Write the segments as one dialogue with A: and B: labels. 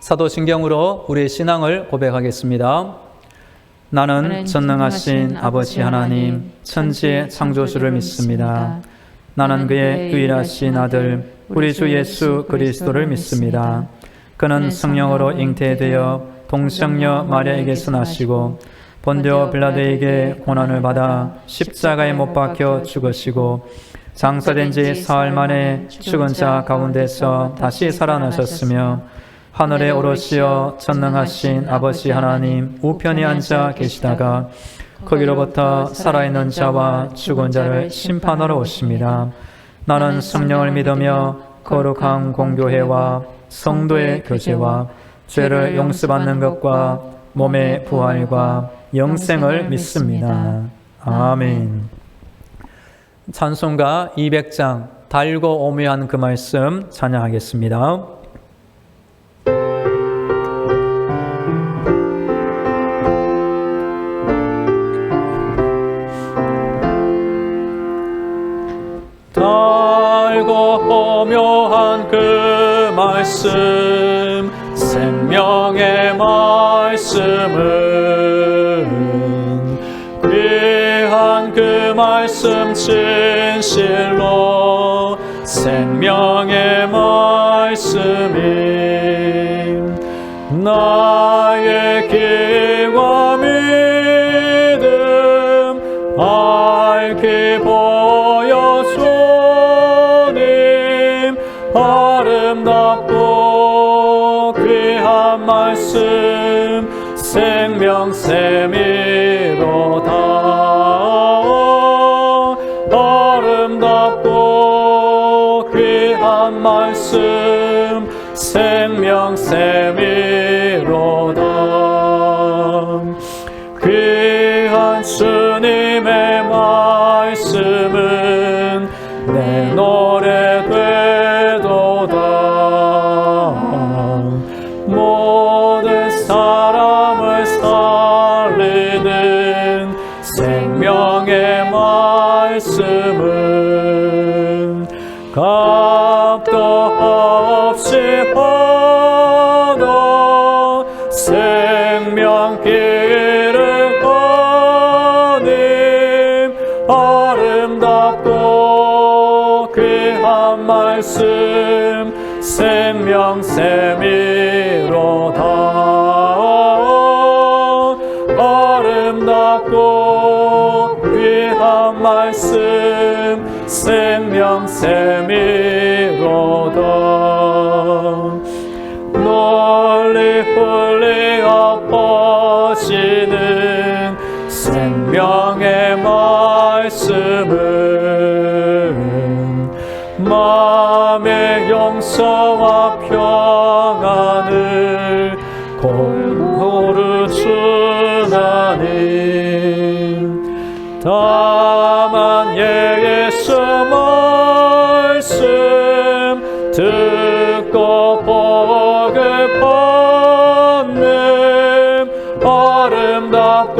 A: 사도신경으로 우리의 신앙을 고백하겠습니다. 나는 전능하신 아버지 하나님, 천지의 창조주를 믿습니다. 나는 그의 유일하신 아들, 우리 주 예수 그리스도를 믿습니다. 그는 성령으로 잉태되어 동정녀 마리아에게서 나시고 본디오 빌라도에게 고난을 받아 십자가에 못 박혀 죽으시고 장사된 지 사흘 만에 죽은 자 가운데서 다시 살아나셨으며 하늘에 오르시어 전능하신 아버지 하나님 우편에 앉아 계시다가 거기로부터 살아있는 자와 죽은 자를 심판하러 오십니다. 나는 성령을 믿으며 거룩한 공교회와 성도의 교제와 죄를 용서받는 것과 몸의 부활과 영생을 믿습니다. 아멘. 찬송가 200장 달고 오묘한 그 말씀 찬양하겠습니다. 달고 오묘한 그 말씀 생명의 말씀은 귀한 그 말씀 진실로 생명의 말씀이 나의 기와 믿음 알게 보여주님 아름답고 귀한 말씀 생명샘이로다. 아름답고 귀한 말씀 생명샘이로다. 귀한 주님의 말씀은 내 노래 되도다. 모든 사람을 살리는 생명의 말씀은 값도 없이 받아 생명길을 거님 아름답고 귀한 말씀 생명샘이로다. 아름답고 귀한 말씀 생명샘이로다. 널리 흘려 뻗치는 생명의 말씀은 마음의 용서와 평안을 골고루 주나니 다만 예수 말씀 듣고 복을 받는 아름답고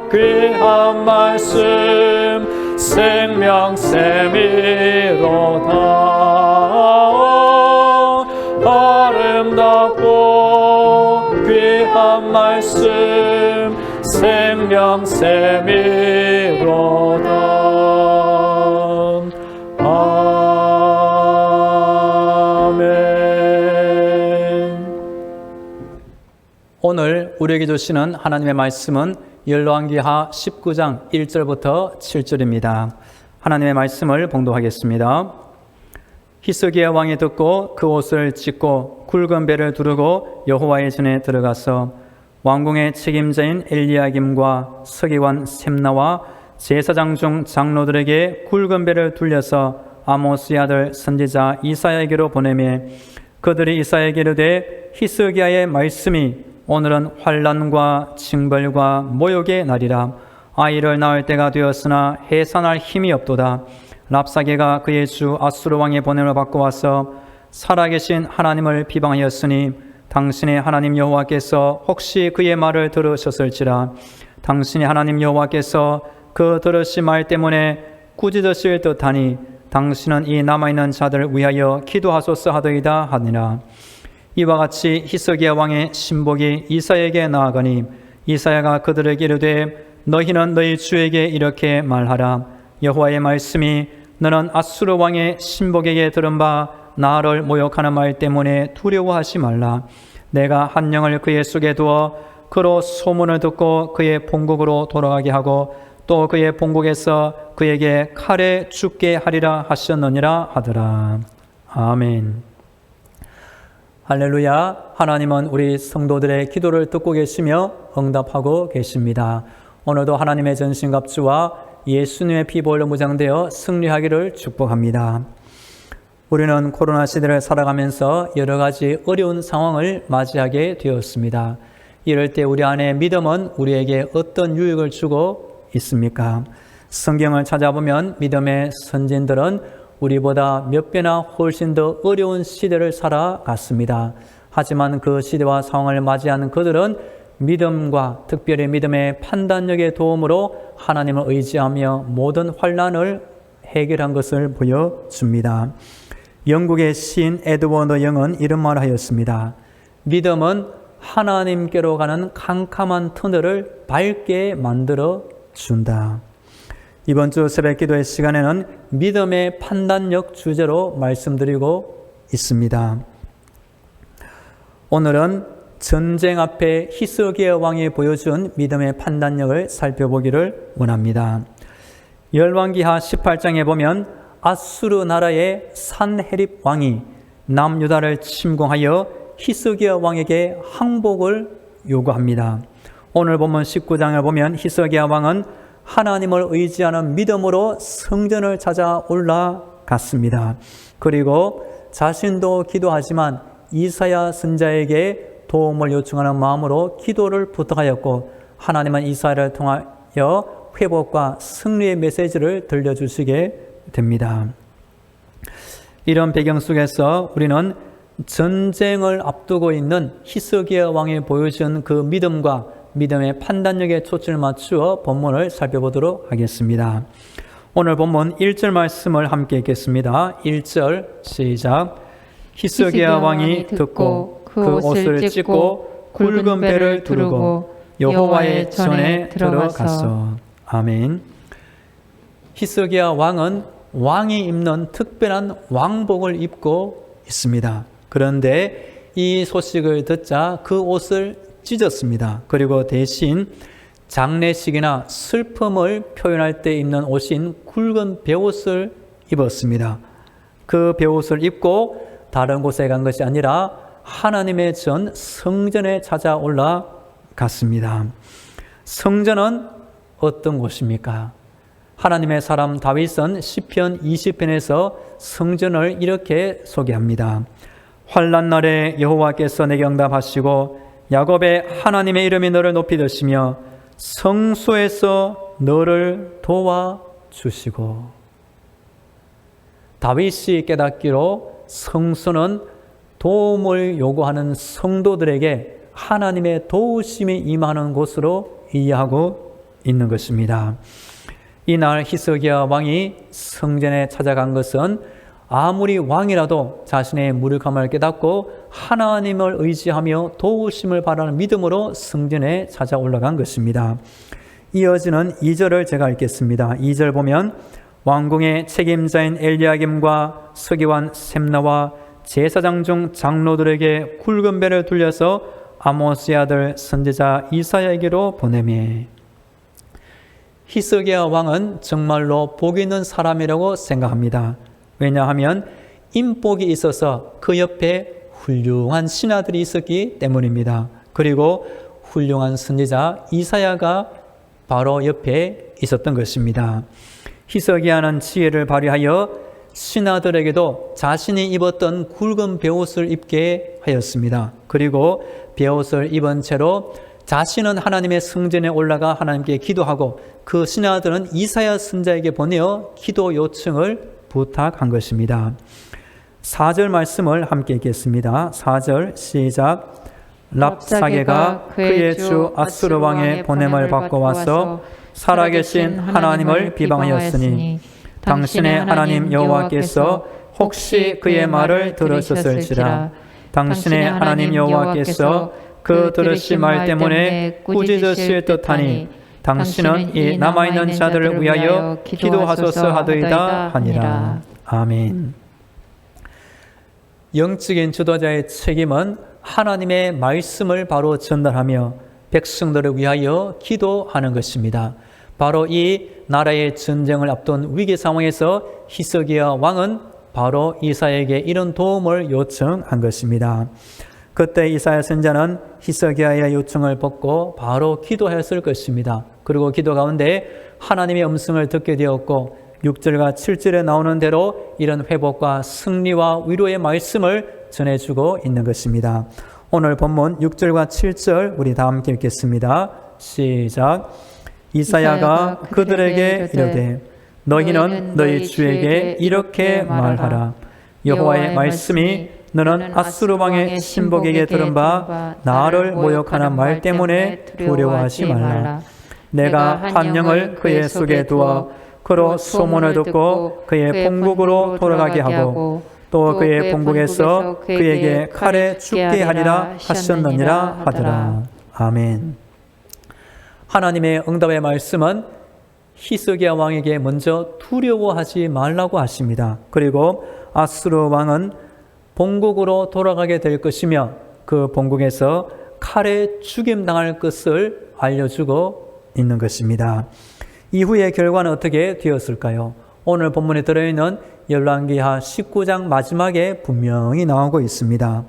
A: 귀한 말씀 생명샘이로다. 아름답고 귀한 말씀 생명샘이로다. 오늘 우리에게 주시는 하나님의 말씀은 열왕기하 19장 1절부터 7절입니다. 하나님의 말씀을 봉독하겠습니다. 히스기야 왕이 듣고 그 옷을 찢고 굵은 배를 두르고 여호와의 전에 들어가서 왕궁의 책임자인 엘리야김과 서기관 셈나와 제사장 중 장로들에게 굵은 배를 둘려서 아모스의 아들 선지자 이사야에게로 보내매 그들이 이사야에게 이르되 히스기야의 말씀이 오늘은 환난과 징벌과 모욕의 날이라. 아이를 낳을 때가 되었으나 해산할 힘이 없도다. 랍사게가 그의 주 아수르 왕의 보냄을 받고 와서 살아계신 하나님을 비방하였으니 당신의 하나님 여호와께서 혹시 그의 말을 들으셨을지라. 당신의 하나님 여호와께서 그 들으신 말 때문에 꾸짖으실 듯하니 당신은 이 남아있는 자들을 위하여 기도하소서 하더이다 하니라. 이와 같이 히스기야 왕의 신복이 이사야에게 나아가니 이사야가 그들에게 이르되 너희는 너희 주에게 이렇게 말하라. 여호와의 말씀이 너는 아수르 왕의 신복에게 들은 바 나를 모욕하는 말 때문에 두려워하지 말라. 내가 한 영을 그의 속에 두어 그로 소문을 듣고 그의 본국으로 돌아가게 하고 또 그의 본국에서 그에게 칼에 죽게 하리라 하셨느니라 하더라. 아멘. 할렐루야. 하나님은 우리 성도들의 기도를 듣고 계시며 응답하고 계십니다. 오늘도 하나님의 전신갑주와 예수님의 피 보혈로 무장되어 승리하기를 축복합니다. 우리는 코로나 시대를 살아가면서 여러 가지 어려운 상황을 맞이하게 되었습니다. 이럴 때 우리 안에 믿음은 우리에게 어떤 유익을 주고 있습니까? 성경을 찾아보면 믿음의 선진들은 우리보다 몇 배나 훨씬 더 어려운 시대를 살아갔습니다. 하지만 그 시대와 상황을 맞이하는 그들은 믿음과 특별히 믿음의 판단력의 도움으로 하나님을 의지하며 모든 환난을 해결한 것을 보여줍니다. 영국의 시인 에드워드 영은 이런 말을 하였습니다. 믿음은 하나님께로 가는 캄캄한 터널을 밝게 만들어 준다. 이번 주 새벽 기도의 시간에는 믿음의 판단력 주제로 말씀드리고 있습니다. 오늘은 전쟁 앞에 히스기야 왕이 보여준 믿음의 판단력을 살펴보기를 원합니다. 열왕기하 18장에 보면 아수르 나라의 산헤립 왕이 남유다를 침공하여 히스기야 왕에게 항복을 요구합니다. 오늘 본문 19장을 보면 히스기야 왕은 하나님을 의지하는 믿음으로 성전을 찾아 올라갔습니다. 그리고 자신도 기도하지만 이사야 선지자에게 도움을 요청하는 마음으로 기도를 부탁하였고 하나님은 이사야를 통하여 회복과 승리의 메시지를 들려주시게 됩니다. 이런 배경 속에서 우리는 전쟁을 앞두고 있는 히스기야 왕이 보여준 그 믿음과 믿음의 판단력에 초점을 맞추어 본문을 살펴보도록 하겠습니다. 오늘 본문 1절 말씀을 함께 읽겠습니다. 1절 시작. 히스기야 왕이 듣고 그 옷을 찢고 굵은 배를 두르고 여호와의 전에 들어갔어. 아멘. 히스기야 왕은 왕이 입는 특별한 왕복을 입고 있습니다. 그런데 이 소식을 듣자 그 옷을 찢었습니다. 그리고 대신 장례식이나 슬픔을 표현할 때 입는 옷인 굵은 베옷을 입었습니다. 그 베옷을 입고 다른 곳에 간 것이 아니라 하나님의 전 성전에 찾아 올라갔습니다. 성전은 어떤 곳입니까? 하나님의 사람 다윗은 시편 20편에서 성전을 이렇게 소개합니다. 환난 날에 여호와께서 내게 응답하시고 야곱의 하나님의 이름이 너를 높이 드시며 성소에서 너를 도와주시고. 다윗이 깨닫기로 성소는 도움을 요구하는 성도들에게 하나님의 도우심이 임하는 곳으로 이해하고 있는 것입니다. 이날 히스기야 왕이 성전에 찾아간 것은 아무리 왕이라도 자신의 무력함을 깨닫고 하나님을 의지하며 도우심을 바라는 믿음으로 성전에 찾아 올라간 것입니다. 이어지는 2절을 제가 읽겠습니다. 2절 보면 왕궁의 책임자인 엘리야김과 서기관 셈나와 제사장 중 장로들에게 굵은 배를 돌려서 아모스의 아들 선지자 이사야에게로 보내매. 히스기야 왕은 정말로 복 있는 사람이라고 생각합니다. 왜냐하면 인복이 있어서 그 옆에 훌륭한 신하들이 있었기 때문입니다. 그리고 훌륭한 선지자 이사야가 바로 옆에 있었던 것입니다. 히스기야는 지혜를 발휘하여 신하들에게도 자신이 입었던 굵은 베옷을 입게 하였습니다. 그리고 베옷을 입은 채로 자신은 하나님의 성전에 올라가 하나님께 기도하고 그 신하들은 이사야 선지자에게 보내어 기도 요청을 부탁한 것입니다. 4절 말씀을 함께 읽겠습니다. 4절 시작. 랍사게가 그의 주 아수르 왕의 보냄을 받고 와서 살아계신 하나님을 비방하였으니 당신의 하나님 여호와께서 혹시 그의 말을 들으셨을지라. 당신의 하나님 여호와께서 그 들으신 말 때문에 꾸짖으실 듯하니 당신은 이 남아있는 자들을 위하여 기도하소서 하더이다 하니라. 아멘. 영적인 지도자의 책임은 하나님의 말씀을 바로 전달하며 백성들을 위하여 기도하는 것입니다. 바로 이 나라의 전쟁을 앞둔 위기 상황에서 히스기야 왕은 바로 이사야에게 이런 도움을 요청한 것입니다. 그때 이사야 선지자는 히스기야의 요청을 받고 바로 기도했을 것입니다. 그리고 기도 가운데 하나님의 음성을 듣게 되었고 6절과 7절에 나오는 대로 이런 회복과 승리와 위로의 말씀을 전해주고 있는 것입니다. 오늘 본문 6절과 7절 우리 다 함께 읽겠습니다. 시작. 이사야가 그들에게 이르되 너희는 너희 주에게 이렇게 말하라. 여호와의 말씀이 너는 아수르 왕의 신복에게 들은 바 나를 모욕하는 말 때문에 두려워하지 말라. 내가 한 영을 그의 속에 두어 그로 소문을 듣고 그의 본국으로 돌아가게 하고 또 그의 본국에서 그에게 칼에 죽게 하리라 하셨느니라 하더라. 아멘. 하나님의 응답의 말씀은 히스기야 왕에게 먼저 두려워하지 말라고 하십니다. 그리고 아수르 왕은 본국으로 돌아가게 될 것이며 그 본국에서 칼에 죽임당할 것을 알려주고 있는 것입니다. 이후의 결과는 어떻게 되었을까요? 오늘 본문에 들어있는 열왕기하 19장 마지막에 분명히 나오고 있습니다.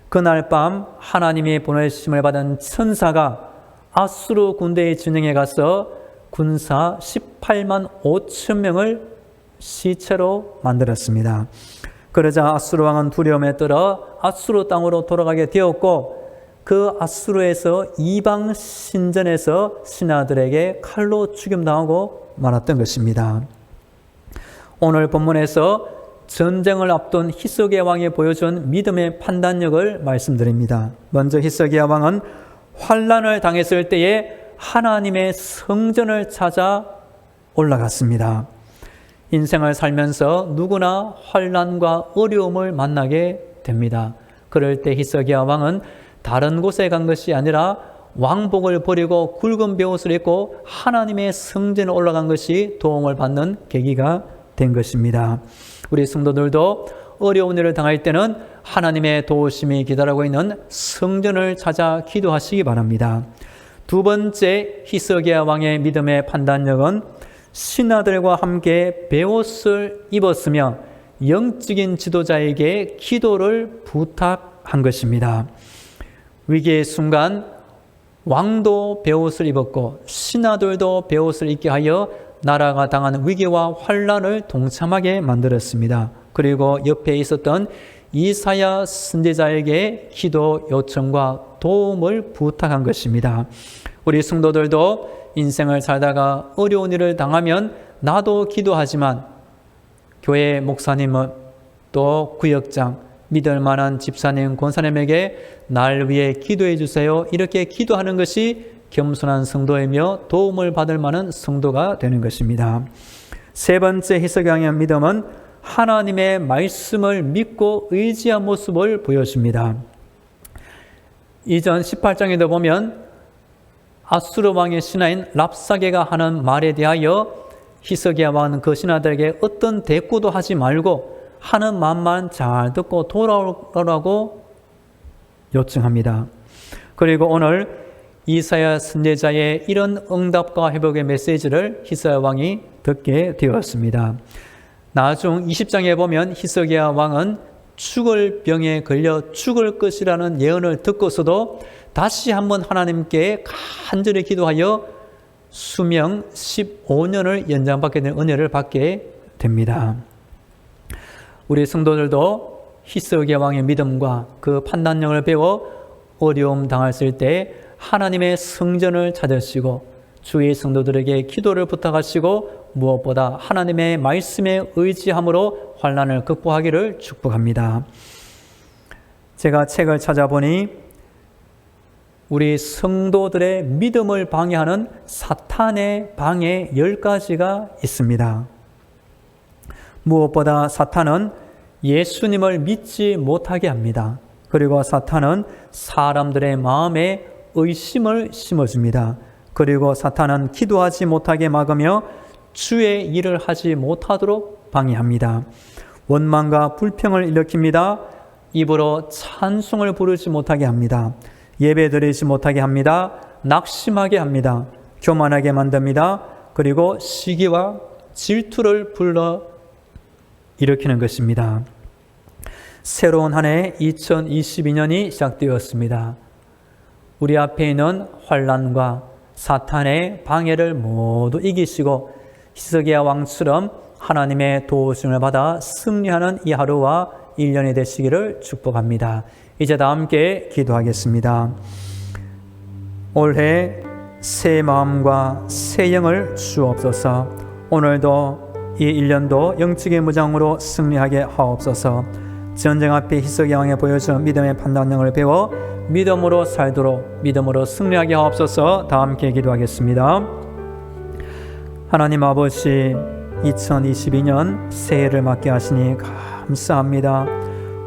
A: 그날 밤 하나님의 보내심을 받은 천사가 아수르 군대의 진영에 가서 군사 18만 5천 명을 시체로 만들었습니다. 그러자 아수르 왕은 두려움에 떨어 아수르 땅으로 돌아가게 되었고 그 아수르에서 이방 신전에서 신하들에게 칼로 죽임당하고 말았던 것입니다. 오늘 본문에서 전쟁을 앞둔 히스기야 왕이 보여준 믿음의 판단력을 말씀드립니다. 먼저 히스기야 왕은 환난을 당했을 때에 하나님의 성전을 찾아 올라갔습니다. 인생을 살면서 누구나 환난과 어려움을 만나게 됩니다. 그럴 때 히스기야 왕은 다른 곳에 간 것이 아니라 왕복을 버리고 굵은 베옷을 입고 하나님의 성전에 올라간 것이 도움을 받는 계기가 된 것입니다. 우리 성도들도 어려운 일을 당할 때는 하나님의 도우심이 기다리고 있는 성전을 찾아 기도하시기 바랍니다. 두 번째 히스기야 왕의 믿음의 판단력은 신하들과 함께 베옷을 입었으며 영적인 지도자에게 기도를 부탁한 것입니다. 위기의 순간 왕도 베옷을 입었고 신하들도 베옷을 입게 하여 나라가 당하는 위기와 환난을 동참하게 만들었습니다. 그리고 옆에 있었던 이사야 선지자에게 기도 요청과 도움을 부탁한 것입니다. 우리 성도들도 인생을 살다가 어려운 일을 당하면 나도 기도하지만 교회 목사님은 또 구역장, 믿을 만한 집사님, 권사님에게 날 위해 기도해 주세요. 이렇게 기도하는 것이 겸손한 성도이며 도움을 받을 만한 성도가 되는 것입니다. 세 번째 히스기야의 믿음은 하나님의 말씀을 믿고 의지한 모습을 보여줍니다. 이전 18장에도 보면 아수르 왕의 신하인 랍사게가 하는 말에 대하여 히스기야 왕은 그 신하들에게 어떤 대꾸도 하지 말고 하는 말만 잘 듣고 돌아오라고 요청합니다. 그리고 오늘 이사야 선지자의 이런 응답과 회복의 메시지를 히스기야 왕이 듣게 되었습니다. 나중 20장에 보면 히스기야 왕은 죽을 병에 걸려 죽을 것이라는 예언을 듣고서도 다시 한번 하나님께 간절히 기도하여 수명 15년을 연장받게 된 은혜를 받게 됩니다. 우리 성도들도 히스기야 왕의 믿음과 그 판단력을 배워 어려움 당했을 때 하나님의 성전을 찾으시고 주의 성도들에게 기도를 부탁하시고 무엇보다 하나님의 말씀에 의지함으로 환난을 극복하기를 축복합니다. 제가 책을 찾아보니 우리 성도들의 믿음을 방해하는 사탄의 방해 10가지가 있습니다. 무엇보다 사탄은 예수님을 믿지 못하게 합니다. 그리고 사탄은 사람들의 마음에 의심을 심어줍니다. 그리고 사탄은 기도하지 못하게 막으며 주의 일을 하지 못하도록 방해합니다. 원망과 불평을 일으킵니다. 입으로 찬송을 부르지 못하게 합니다. 예배드리지 못하게 합니다. 낙심하게 합니다. 교만하게 만듭니다. 그리고 시기와 질투를 불러 일으키는 것입니다. 새로운 한 해 2022년이 시작되었습니다. 우리 앞에 있는 환난과 사탄의 방해를 모두 이기시고 히스기야 왕처럼 하나님의 도우심을 받아 승리하는 이 하루와 1년이 되시기를 축복합니다. 이제 다 함께 기도하겠습니다. 올해 새 마음과 새 영을 주옵소서. 오늘도 이 1년도 영적인 무장으로 승리하게 하옵소서. 전쟁 앞에 히스기야 왕이 보여준 믿음의 판단력을 배워 믿음으로 살도록 믿음으로 승리하게 하옵소서. 다 함께 기도하겠습니다. 하나님 아버지, 2022년 새해를 맞게 하시니 감사합니다.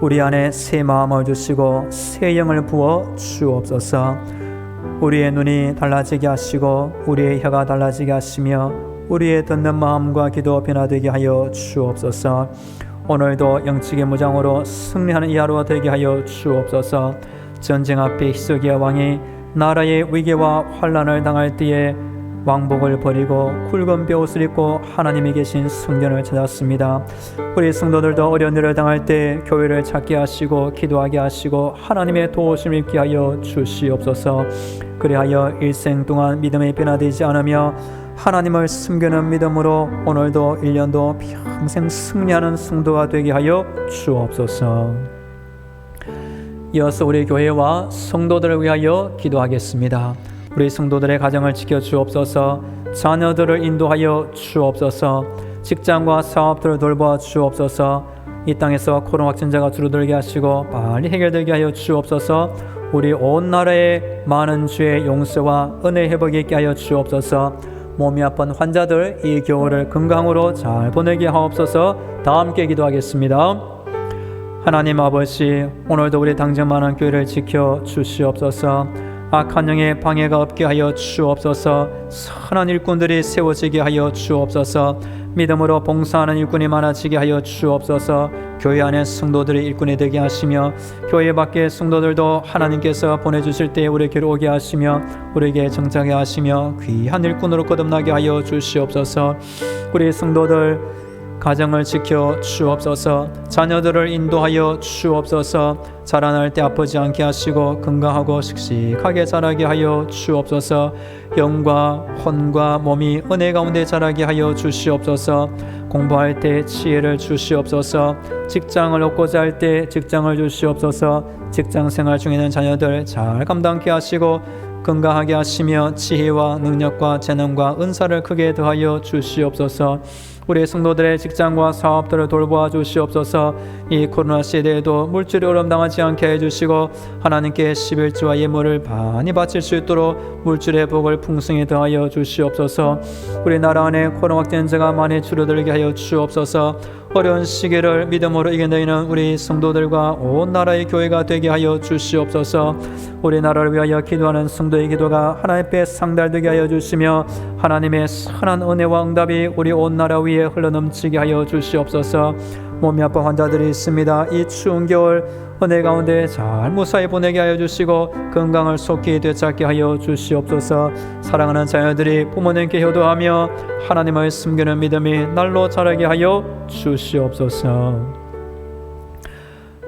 A: 우리 안에 새 마음을 주시고 새 영을 부어 주옵소서. 우리의 눈이 달라지게 하시고 우리의 혀가 달라지게 하시며 우리의 듣는 마음과 기도 변화되게 하여 주옵소서. 오늘도 영적인 무장으로 승리하는 이 하루가 되게 하여 주옵소서. 전쟁 앞에 히스기야 왕이 나라의 위기와 환난을 당할 때에 왕복을 버리고 굵은 벼옷을 입고 하나님이 계신 성전을 찾았습니다. 우리 성도들도 어려운 일을 당할 때 교회를 찾게 하시고 기도하게 하시고 하나님의 도우심을 입게 하여 주시옵소서. 그리하여 일생 동안 믿음이 변화되지 않으며 하나님을 숨기는 믿음으로 오늘도 1년도 평생 승리하는 성도가 되게 하여 주옵소서. 이어서 우리 교회와 성도들을 위하여 기도하겠습니다. 우리 성도들의 가정을 지켜 주옵소서. 자녀들을 인도하여 주옵소서. 직장과 사업들을 돌보아 주옵소서. 이 땅에서 코로나 확진자가 줄어들게 하시고 빨리 해결되게 하여 주옵소서. 우리 온 나라에 많은 죄의 용서와 은혜 회복이 있게 하여 주옵소서. 몸이 아픈 환자들 이 겨울을 건강으로 잘 보내게 하옵소서. 다 함께 기도하겠습니다. 하나님 아버지, 오늘도 우리 당정 많은 교회를 지켜 주시옵소서. 악한 영의 방해가 없게 하여 주옵소서. 선한 일꾼들이 세워지게 하여 주옵소서. 믿음으로 봉사하는 일꾼이 많아지게 하여 주옵소서. 교회 안에 성도들이 일꾼이 되게 하시며 교회 밖의 성도들도 하나님께서 보내주실 때 우리에게 오게 하시며 우리에게 정착하게 하시며 귀한 일꾼으로 거듭나게 하여 주시옵소서. 우리 성도들 가정을 지켜 주옵소서. 자녀들을 인도하여 주옵소서. 자라날 때 아프지 않게 하시고 건강하고 씩씩하게 자라게 하여 주옵소서. 영과 혼과 몸이 은혜 가운데 자라게 하여 주시옵소서. 공부할 때 지혜를 주시옵소서. 직장을 얻고자 할 때 직장을 주시옵소서. 직장생활 중에는 자녀들 잘 감당케 하시고 건강하게 하시며 지혜와 능력과 재능과 은사를 크게 더하여 주시옵소서. 우리 성도들의 직장과 사업들을 돌보아 주시옵소서. 이 코로나 시대에도 물질이 어려움 당하지 않게 해주시고 하나님께 11조와 예물을 많이 바칠 수 있도록 물질의 복을 풍성히 더하여 주시옵소서. 우리 나라 안에 코로나 확진자가 많이 줄어들게 하여 주옵소서. 어려운 시기를 믿음으로 이겨내는 우리 성도들과 온 나라의 교회가 되게 하여 주시옵소서. 우리 나라를 위하여 기도하는 성도의 기도가 하나님 앞에 상달되게 하여 주시며 하나님의 선한 은혜와 응답이 우리 온 나라 위에 흘러넘치게 하여 주시옵소서. 몸이 아픈 환자들이 있습니다. 이 추운 겨울 은혜 가운데 잘 무사히 보내게 하여 주시고 건강을 속히 되찾게 하여 주시옵소서. 사랑하는 자녀들이 부모님께 효도하며 하나님을 숨기는 믿음이 날로 자라게 하여 주시옵소서.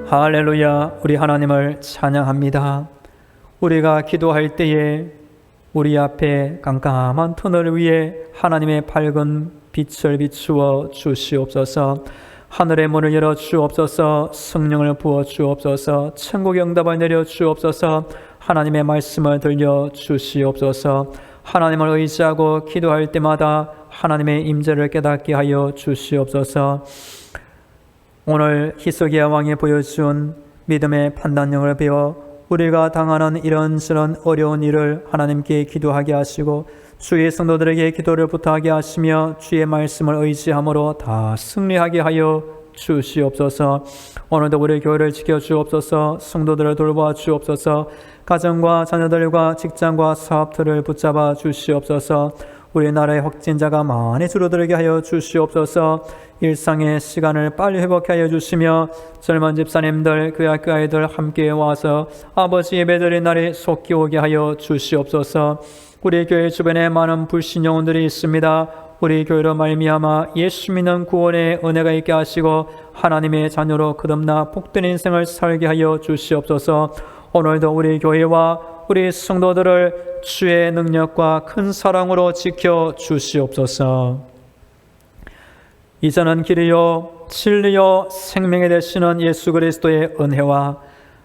A: 할렐루야. 우리 하나님을 찬양합니다. 우리가 기도할 때에 우리 앞에 깜깜한 터널 위에 하나님의 밝은 빛을 비추어 주시옵소서. 하늘의 문을 열어 주옵소서. 성령을 부어 주옵소서. 천국의 응답을 내려 주옵소서. 하나님의 말씀을 들려 주시옵소서. 하나님을 의지하고 기도할 때마다 하나님의 임재를 깨닫게 하여 주시옵소서. 오늘 히스기야 왕이 보여준 믿음의 판단력을 배워 우리가 당하는 이런저런 어려운 일을 하나님께 기도하게 하시고 주의 성도들에게 기도를 부탁하게 하시며 주의 말씀을 의지함으로 다 승리하게 하여 주시옵소서. 오늘도 우리 교회를 지켜주옵소서. 성도들을 돌보아 주옵소서. 가정과 자녀들과 직장과 사업들을 붙잡아 주시옵소서. 우리나라의 확진자가 많이 줄어들게 하여 주시옵소서. 일상의 시간을 빨리 회복하여 하여 주시며 젊은 집사님들, 그 학교 아이들 함께 와서 아버지 예배드릴 날이 속히 오게 하여 주시옵소서. 우리 교회 주변에 많은 불신 영혼들이 있습니다. 우리 교회로 말미암아 예수 믿는 구원의 은혜가 있게 하시고 하나님의 자녀로 거듭나 복된 인생을 살게 하여 주시옵소서. 오늘도 우리 교회와 우리 성도들을 주의 능력과 큰 사랑으로 지켜 주시옵소서. 이제는 길이요 진리요 생명이 되시는 예수 그리스도의 은혜와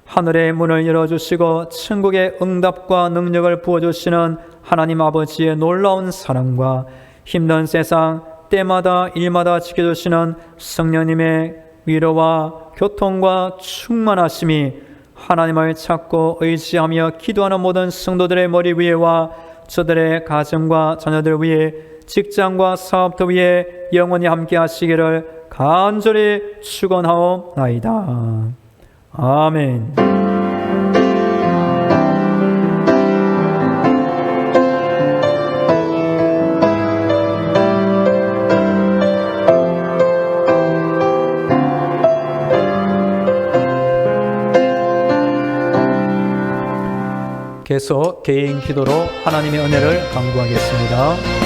A: 하늘의 문을 열어주시고 천국의 응답과 능력을 부어주시는 하나님 아버지의 놀라운 사랑과 힘든 세상 때마다 일마다 지켜주시는 성령님의 위로와 교통과 충만하심이 하나님을 찾고 의지하며 기도하는 모든 성도들의 머리 위에와 저들의 가정과 자녀들 위에 직장과 사업터 위에 영원히 함께 하시기를 간절히 축원하옵나이다. 아멘. 계속 개인 기도로 하나님의 은혜를 간구하겠습니다.